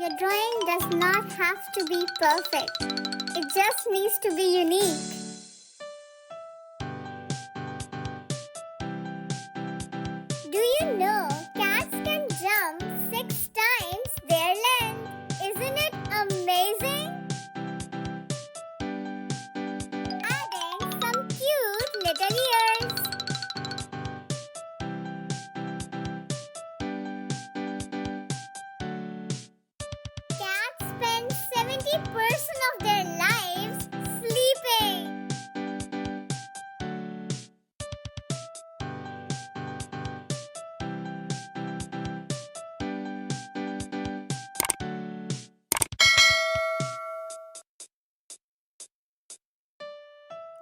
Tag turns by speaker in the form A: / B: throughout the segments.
A: Your drawing does not have to be perfect. It just needs to be unique. Do you know cats can jump 6 times their length? Isn't it amazing? Adding some cute little ears. Cats spend 70% of their lives sleeping.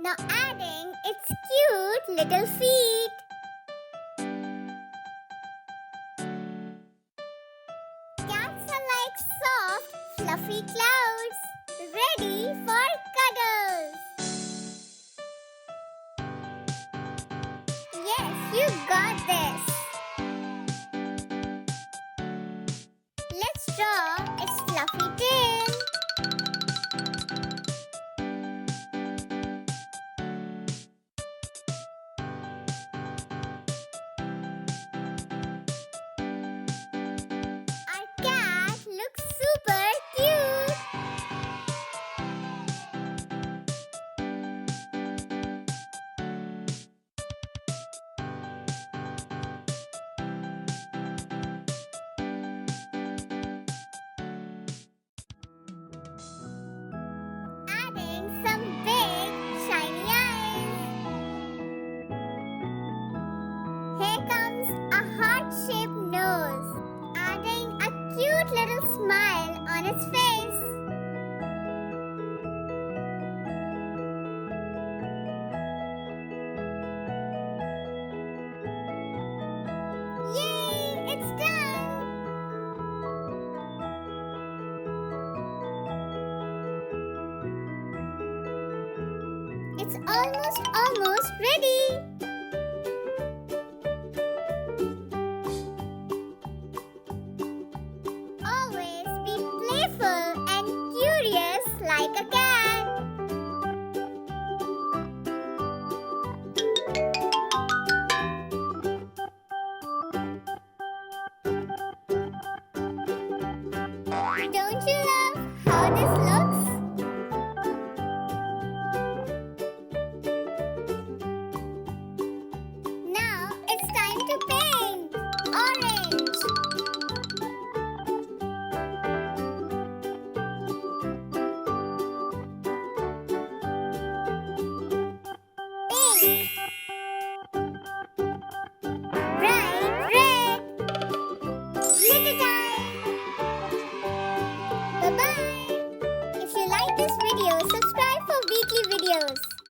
A: Now adding its cute little feet. Cats are like soft, fluffy clouds, ready for cuddles. Yes, you got this. Let's draw its fluffy tail. Our cat looks super cute. Adding some big shiny eyes. Here comes a heart-shaped nose, adding a cute little smile on its face. Yay! It's done! It's almost ready. Always be playful and curious like a cat.